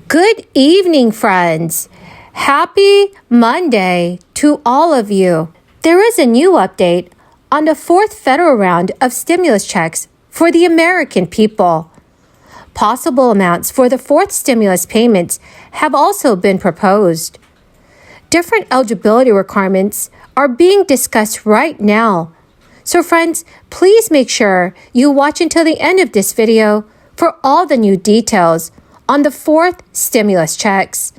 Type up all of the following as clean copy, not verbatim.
Good evening, friends. Happy Monday to all of you. There is a new update on the fourth federal round of stimulus checks for the American people. Possible amounts for the fourth stimulus payments have also been proposed. Different eligibility requirements are being discussed right now. So friends, please make sure you watch until the end of this video for all the new details on the fourth stimulus checks.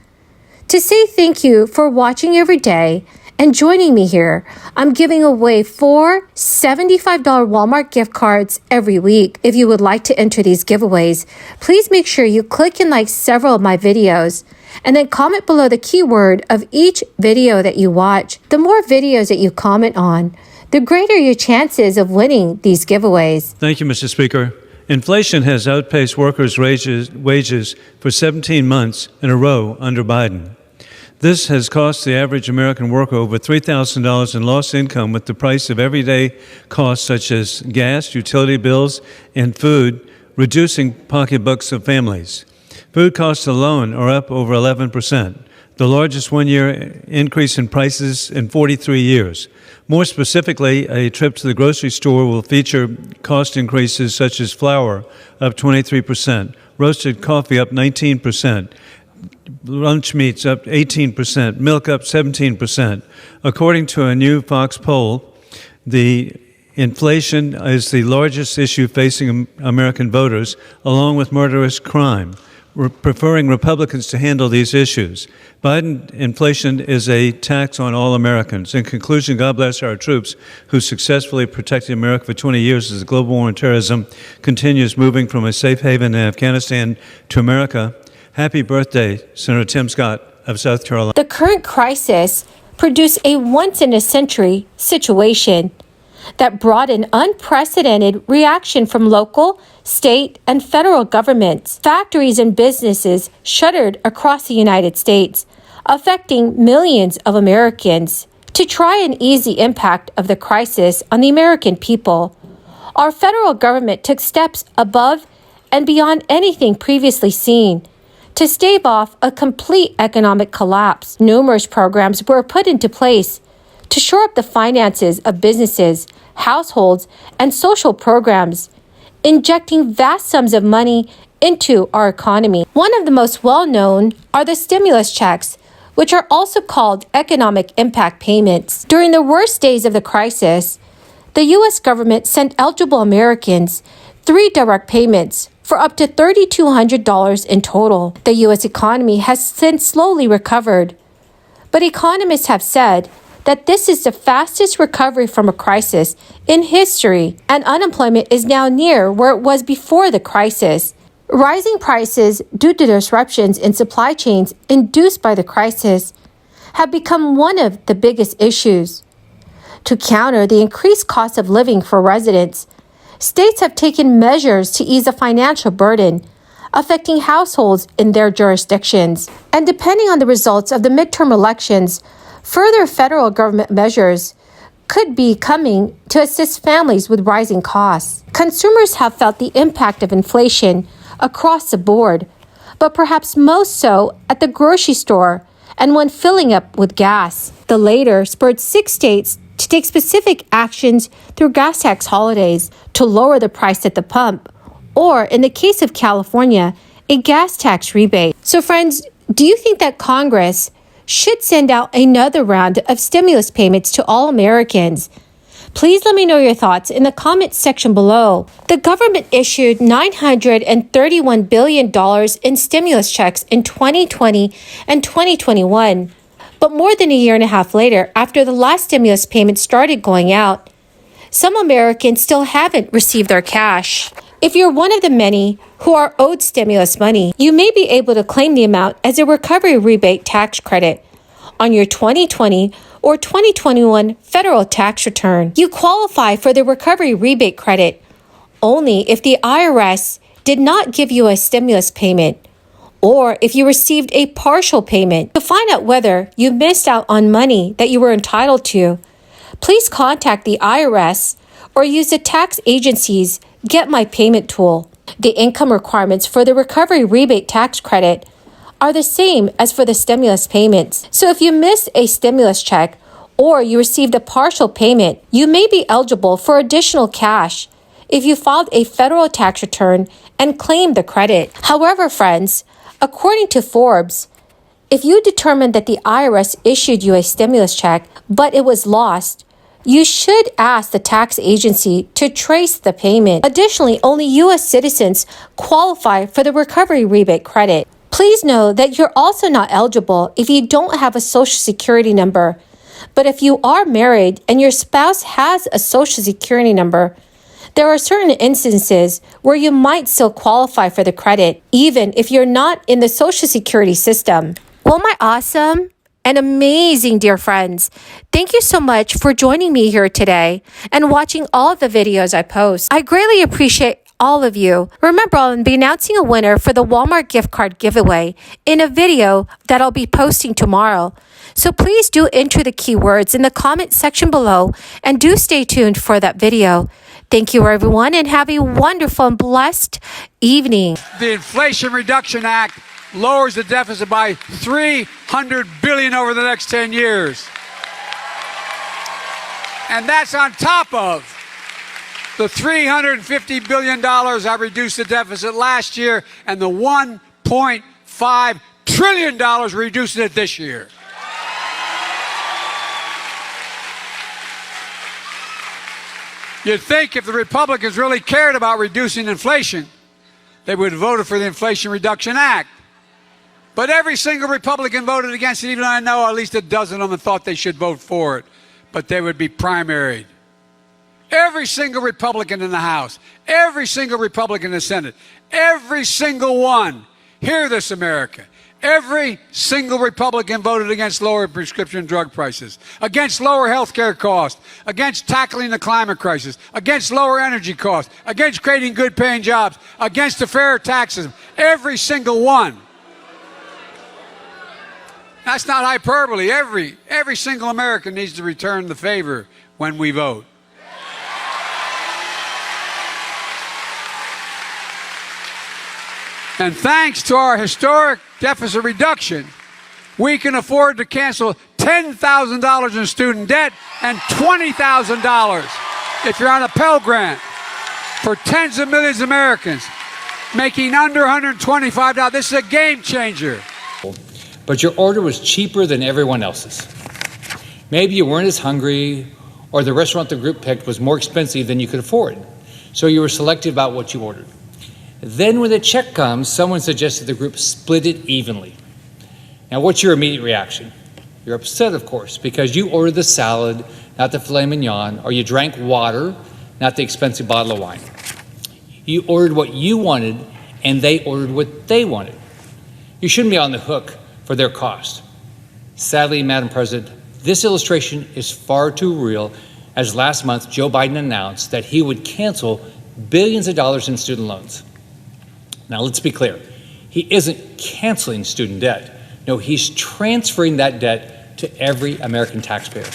To say thank you for watching every day and joining me here, I'm giving away 4 $75 Walmart gift cards every week. If you would like to enter these giveaways, please make sure you click and like several of my videos and then comment below the keyword of each video that you watch. The more videos that you comment on, the greater your chances of winning these giveaways. Thank you, Mr. Speaker. Inflation has outpaced workers' wages for 17 months in a row under Biden. This has cost the average American worker over $3,000 in lost income, with the price of everyday costs such as gas, utility bills, and food reducing pocketbooks of families. Food costs alone are up over 11%, the largest one-year increase in prices in 43 years. More specifically, a trip to the grocery store will feature cost increases such as flour up 23%, roasted coffee up 19%, lunch meats up 18%, milk up 17%. According to a new Fox poll, the inflation is the largest issue facing American voters, along with murderous crime. We're preferring Republicans to handle these issues. Biden inflation is a tax on all Americans. In conclusion, God bless our troops who successfully protected America for 20 years as the global war on terrorism continues moving from a safe haven in Afghanistan to America. Happy birthday, Senator Tim Scott of South Carolina. The current crisis produced a once-in-a-century situation that brought an unprecedented reaction from local, state, and federal governments. Factories and businesses shuttered across the United States, affecting millions of Americans. To try and ease the impact of the crisis on the American people, our federal government took steps above and beyond anything previously seen to stave off a complete economic collapse. Numerous programs were put into place to shore up the finances of businesses, households, and social programs, injecting vast sums of money into our economy. One of the most well-known are the stimulus checks, which are also called economic impact payments. During the worst days of the crisis, the U.S. government sent eligible Americans 3 direct payments for up to $3,200 in total. The U.S. economy has since slowly recovered, but economists have said that this is the fastest recovery from a crisis in history, and unemployment is now near where it was before the crisis. Rising prices due to disruptions in supply chains induced by the crisis have become one of the biggest issues. To counter the increased cost of living for residents, states have taken measures to ease the financial burden affecting households in their jurisdictions. And depending on the results of the midterm elections, further federal government measures could be coming to assist families with rising costs. Consumers have felt the impact of inflation across the board, but perhaps most so at the grocery store and when filling up with gas. The latter spurred 6 states to take specific actions through gas tax holidays to lower the price at the pump, or in the case of California, a gas tax rebate. So friends, do you think that Congress should send out another round of stimulus payments to all Americans? Please let me know your thoughts in the comments section below. The government issued $931 billion in stimulus checks in 2020 and 2021. But more than a year and a half later, after the last stimulus payment started going out, some Americans still haven't received their cash. If you're one of the many who are owed stimulus money, you may be able to claim the amount as a recovery rebate tax credit on your 2020 or 2021 federal tax return. You qualify for the recovery rebate credit only if the IRS did not give you a stimulus payment, or if you received a partial payment. To find out whether you missed out on money that you were entitled to, please contact the IRS or use the tax agency's Get My Payment tool. The income requirements for the recovery rebate tax credit are the same as for the stimulus payments. So if you miss a stimulus check or you received a partial payment, you may be eligible for additional cash if you filed a federal tax return and claimed the credit. However, friends, according to Forbes, if you determine that the IRS issued you a stimulus check, but it was lost, you should ask the tax agency to trace the payment. Additionally, only U.S. citizens qualify for the recovery rebate credit. Please know that you're also not eligible if you don't have a Social Security number. But if you are married and your spouse has a Social Security number, there are certain instances where you might still qualify for the credit, even if you're not in the Social Security system. Well, my awesome and amazing dear friends, thank you so much for joining me here today and watching all of the videos I post. I greatly appreciate all of you. Remember, I'll be announcing a winner for the Walmart gift card giveaway in a video that I'll be posting tomorrow. So please do enter the keywords in the comment section below and do stay tuned for that video. Thank you, everyone, and have a wonderful and blessed evening. The Inflation Reduction Act lowers the deficit by $300 billion over the next 10 years. And that's on top of the $350 billion I reduced the deficit last year and the $1.5 trillion reducing it this year. You'd think if the Republicans really cared about reducing inflation, they would have voted for the Inflation Reduction Act. But every single Republican voted against it, even though I know at least a dozen of them thought they should vote for it. But they would be primaried. Every single Republican in the House, every single Republican in the Senate, every single one, hear this, America, every single Republican voted against lower prescription drug prices, against lower health care costs, against tackling the climate crisis, against lower energy costs, against creating good paying jobs, against the fairer taxes, every single one. That's not hyperbole. Every single American needs to return the favor when we vote. And thanks to our historic deficit reduction, we can afford to cancel $10,000 in student debt and $20,000 if you're on a Pell Grant for tens of millions of Americans making under $125. This is a game changer. But your order was cheaper than everyone else's. Maybe you weren't as hungry, or the restaurant the group picked was more expensive than you could afford, so you were selective about what you ordered. Then when the check comes, someone suggested the group split it evenly. Now, what's your immediate reaction? You're upset, of course, because you ordered the salad, not the filet mignon, or you drank water, not the expensive bottle of wine. You ordered what you wanted, and they ordered what they wanted. You shouldn't be on the hook for their cost. Sadly, Madam President, this illustration is far too real, as last month Joe Biden announced that he would cancel billions of dollars in student loans. Now, let's be clear. He isn't canceling student debt. No, he's transferring that debt to every American taxpayer.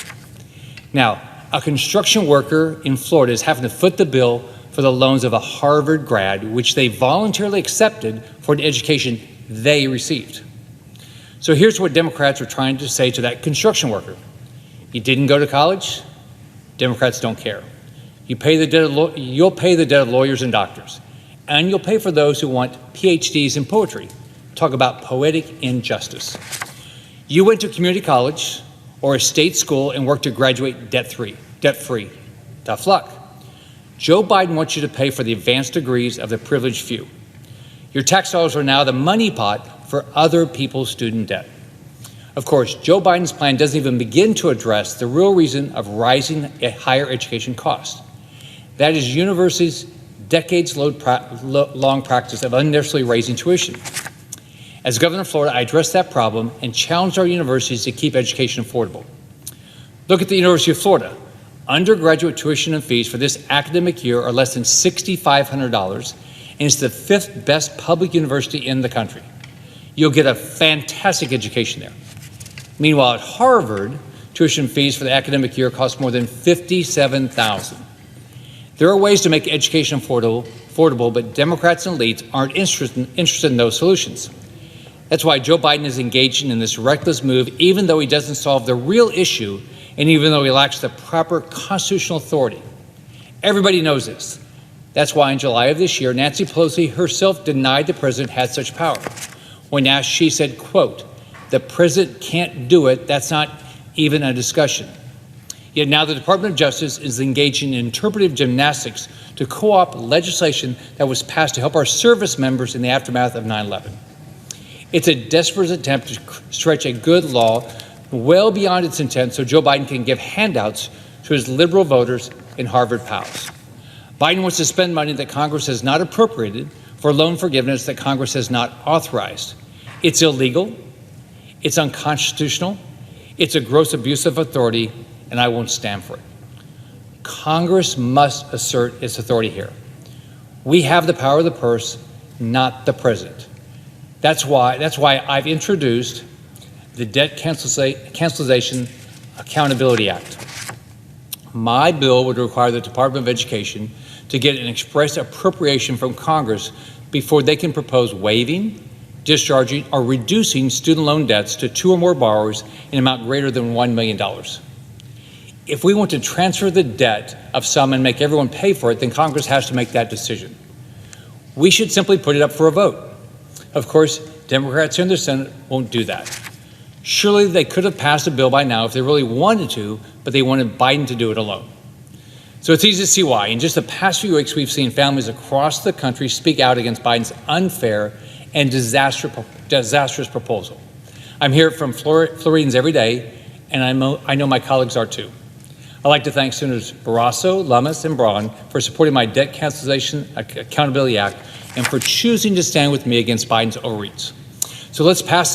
Now, a construction worker in Florida is having to foot the bill for the loans of a Harvard grad, which they voluntarily accepted for the education they received. So here's what Democrats are trying to say to that construction worker. You didn't go to college? Democrats don't care. You'll pay the debt of lawyers and doctors. And you'll pay for those who want PhDs in poetry. Talk about poetic injustice. You went to community college or a state school and worked to graduate debt-free. Tough luck. Joe Biden wants you to pay for the advanced degrees of the privileged few. Your tax dollars are now the money pot for other people's student debt. Of course, Joe Biden's plan doesn't even begin to address the real reason of rising higher education costs. That is universities' decades-long practice of unnecessarily raising tuition. As governor of Florida, I addressed that problem and challenged our universities to keep education affordable. Look at the University of Florida. Undergraduate tuition and fees for this academic year are less than $6,500, and it's the 5th best public university in the country. You'll get a fantastic education there. Meanwhile, at Harvard, tuition fees for the academic year cost more than $57,000. There are ways to make education affordable, but Democrats and elites aren't interested in those solutions. That's why Joe Biden is engaging in this reckless move, even though he doesn't solve the real issue and even though he lacks the proper constitutional authority. Everybody knows this. That's why in July of this year, Nancy Pelosi herself denied the president had such power. When asked, she said, quote, "The president can't do it. That's not even a discussion." Yet now the Department of Justice is engaging in interpretive gymnastics to co-opt legislation that was passed to help our service members in the aftermath of 9/11. It's a desperate attempt to stretch a good law well beyond its intent so Joe Biden can give handouts to his liberal voters and Harvard pals. Biden wants to spend money that Congress has not appropriated for loan forgiveness that Congress has not authorized. It's illegal, it's unconstitutional, it's a gross abuse of authority, and I won't stand for it. Congress must assert its authority here. We have the power of the purse, not the president. That's why I've introduced the Debt Cancellation Accountability Act. My bill would require the Department of Education to get an express appropriation from Congress before they can propose waiving, discharging, or reducing student loan debts to 2 or more borrowers in an amount greater than $1 million. If we want to transfer the debt of some and make everyone pay for it, then Congress has to make that decision. We should simply put it up for a vote. Of course, Democrats in the Senate won't do that. Surely they could have passed a bill by now if they really wanted to, but they wanted Biden to do it alone. So it's easy to see why. In just the past few weeks, we've seen families across the country speak out against Biden's unfair and disastrous proposal. I'm hearing from Floridians every day, and I know my colleagues are too. I'd like to thank Senators Barrasso, Lummis, and Braun for supporting my Debt Cancellation Accountability Act and for choosing to stand with me against Biden's overreach. So let's pass